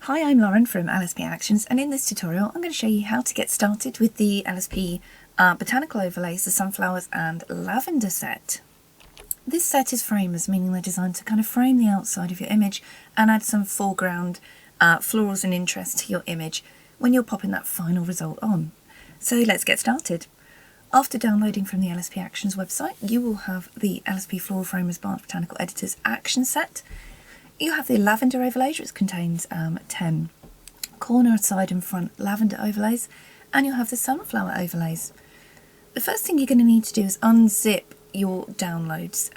Hi, I'm Lauren from LSP Actions, and in this tutorial I'm going to show you how to get started with the LSP Botanical Overlays, the Sunflowers and Lavender set. This set is framers, meaning they're designed to kind of frame the outside of your image and add some foreground florals and interest to your image when you're popping that final result on. So let's get started. After downloading from the LSP Actions website, you will have the LSP Floral Framers Advanced Botanical Editors Action Set. You have the lavender overlays, which contains 10 corner, side and front lavender overlays, and you'll have the sunflower overlays. The first thing you're going to need to do is unzip your downloads.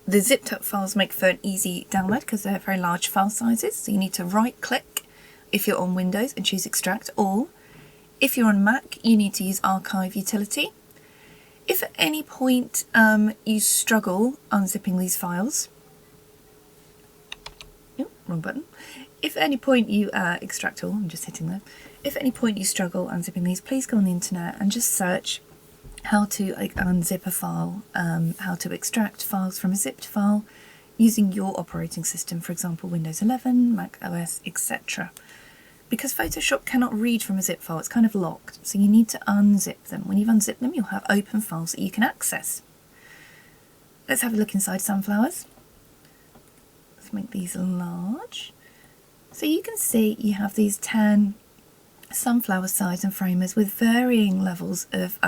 The zipped up files make for an easy download because they're very large file sizes, so you need to right click if you're on Windows and choose Extract All. If you're on Mac, you need to use Archive Utility. If at any point you struggle unzipping these files, wrong button. If at any point you extract all, I'm just hitting there. If at any point you struggle unzipping these, please go on the internet and just search how to unzip a file, how to extract files from a zipped file using your operating system, for example Windows 11, Mac OS, etc. Because Photoshop cannot read from a zip file, it's kind of locked, so you need to unzip them. When you've unzipped them, you'll have open files that you can access. Let's have a look inside sunflowers. Make these large. So you can see you have these 10 sunflower size and framers with varying levels of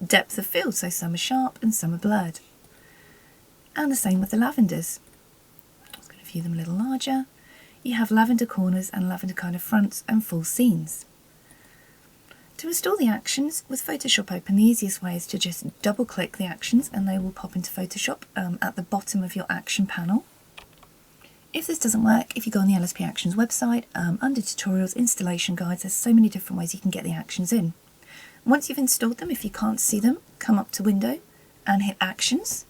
depth of field, so some are sharp and some are blurred. And the same with the lavenders. I'm just going to view them a little larger. You have lavender corners and lavender kind of fronts and full scenes. To install the actions with Photoshop open, the easiest way is to just double click the actions and they will pop into Photoshop at the bottom of your action panel. If this doesn't work, if you go on the LSP Actions website, under Tutorials, Installation Guides, there's so many different ways you can get the actions in. Once you've installed them, if you can't see them, come up to Window and hit Actions.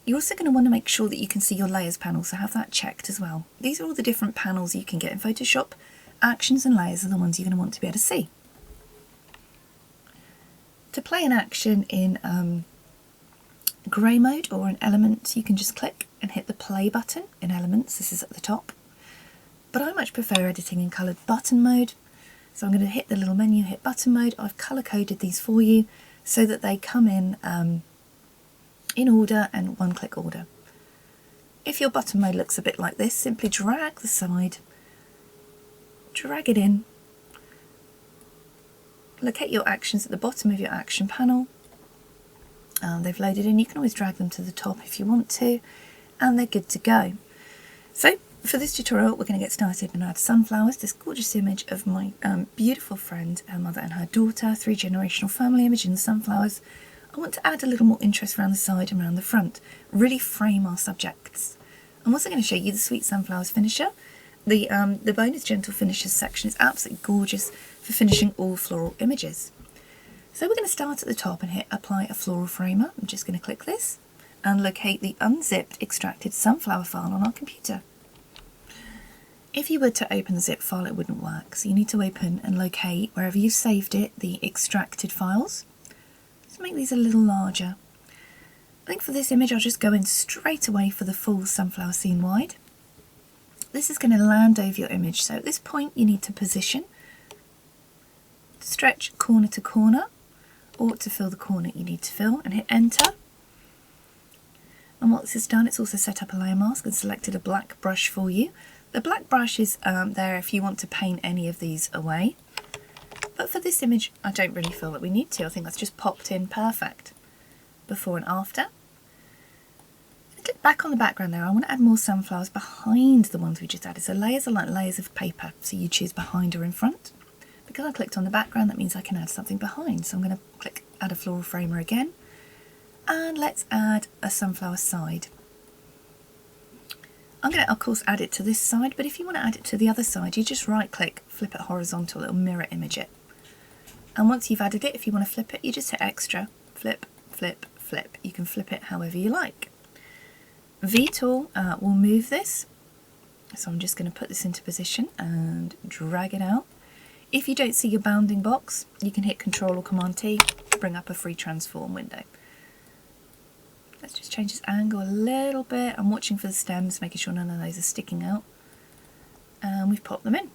You're also going to want to make sure that you can see your Layers panel, so have that checked as well. These are all the different panels you can get in Photoshop. Actions and Layers are the ones you're going to want to be able to see. To play an action in grey mode or in Elements, you can just click and hit the play button in Elements. This is at the top, but I much prefer editing in coloured button mode, so I'm going to hit the little menu, hit button mode. I've colour coded these for you so that they come in order and one click order. If your button mode looks a bit like this, simply drag the side, drag it in, locate your actions at the bottom of your action panel. They've loaded in. You can always drag them to the top if you want to, and they're good to go. So for this tutorial we're going to get started and add sunflowers, this gorgeous image of my beautiful friend, her mother and her daughter, 3-generational family image in the sunflowers. I want to add a little more interest around the side and around the front, really frame our subjects. I'm also going to show you the Sweet Sunflowers finisher. The Bonus Gentle Finishers section is absolutely gorgeous for finishing all floral images. So we're going to start at the top and hit Apply a Floral Framer. I'm just going to click this and locate the unzipped extracted sunflower file on our computer. If you were to open the zip file, it wouldn't work, so you need to open and locate wherever you've saved it the extracted files. Let's make these a little larger. I think for this image I'll just go in straight away for the full sunflower scene wide. This is going to land over your image, so at this point you need to position, stretch corner to corner, or to fill the corner you need to fill, and hit enter. And what this has done, it's also set up a layer mask and selected a black brush for you. The black brush is there if you want to paint any of these away, but for this image I don't really feel that we need to. I think that's just popped in perfect. Before and after. Click back on the background there. I want to add more sunflowers behind the ones we just added. So layers are like layers of paper, so you choose behind or in front. Because I clicked on the background, that means I can add something behind. So I'm going to click Add a Floral Framer again. And let's add a sunflower side. I'm going to, of course, add it to this side, but if you want to add it to the other side, you just right click, flip it horizontal, it'll mirror image it. And once you've added it, if you want to flip it, you just hit Extra, flip, flip, flip. You can flip it however you like. V tool will move this. So I'm just going to put this into position and drag it out. If you don't see your bounding box, you can hit Control or Command T to bring up a free transform window. Let's just change this angle a little bit. I'm watching for the stems, making sure none of those are sticking out. and we've popped them in.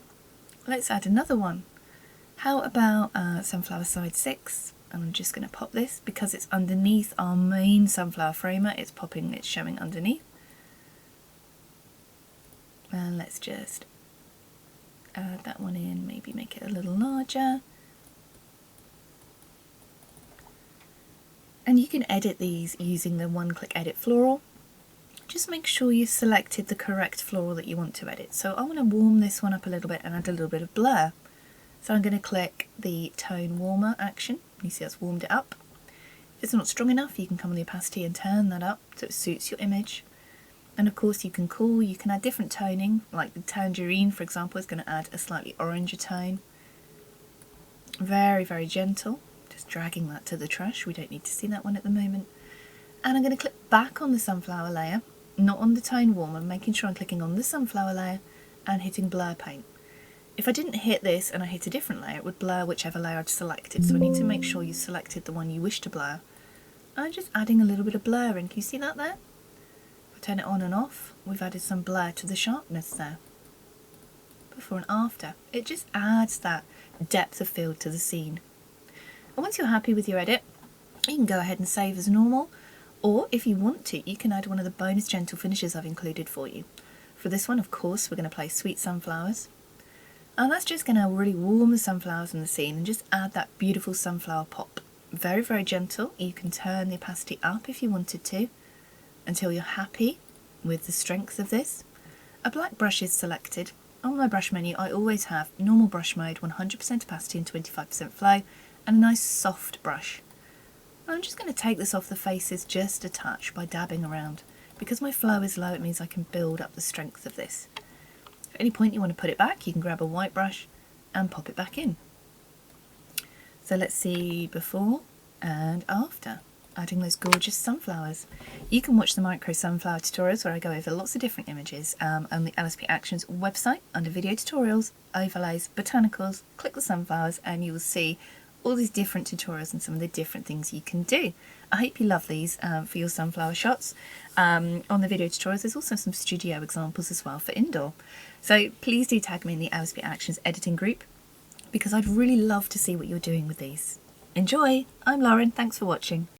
Let's add another one. How about sunflower side 6? And I'm just going to pop this because it's underneath our main sunflower framer. It's showing underneath. And let's just add that one in, maybe make it a little larger. And you can edit these using the one-click edit floral. Just make sure you selected the correct floral that you want to edit. So I want to warm this one up a little bit and add a little bit of blur. So I'm going to click the tone warmer action. You see that's warmed it up. If it's not strong enough, you can come on the opacity and turn that up so it suits your image. And of course you can add different toning, like the tangerine for example is going to add a slightly oranger tone. Very, very gentle. Just dragging that to the trash, we don't need to see that one at the moment. And I'm going to click back on the sunflower layer, not on the tone warmer, making sure I'm clicking on the sunflower layer and hitting blur paint. If I didn't hit this and I hit a different layer, it would blur whichever layer I'd selected, so I need to make sure you selected the one you wish to blur. I'm just adding a little bit of blur in, can you see that there? If I turn it on and off, we've added some blur to the sharpness there. Before and after. It just adds that depth of field to the scene. And once you're happy with your edit, you can go ahead and save as normal, or if you want to, you can add one of the bonus gentle finishes I've included for you. For this one, of course, we're going to play Sweet Sunflowers. And that's just going to really warm the sunflowers in the scene and just add that beautiful sunflower pop. Very, very gentle. You can turn the opacity up if you wanted to, until you're happy with the strength of this. A black brush is selected. On my brush menu, I always have normal brush mode, 100% opacity and 25% flow, and a nice soft brush. I'm just going to take this off the faces just a touch by dabbing around. Because my flow is low, it means I can build up the strength of this. At any point you want to put it back, you can grab a white brush and pop it back in. So let's see before and after, adding those gorgeous sunflowers. You can watch the micro sunflower tutorials where I go over lots of different images on the LSP Actions website under video tutorials, overlays, botanicals. Click the sunflowers and you will see all these different tutorials and some of the different things you can do. I hope you love these for your sunflower shots. On the video tutorials there's also some studio examples as well for indoor. So please do tag me in the LSP Actions editing group because I'd really love to see what you're doing with these. Enjoy! I'm Lauren, thanks for watching.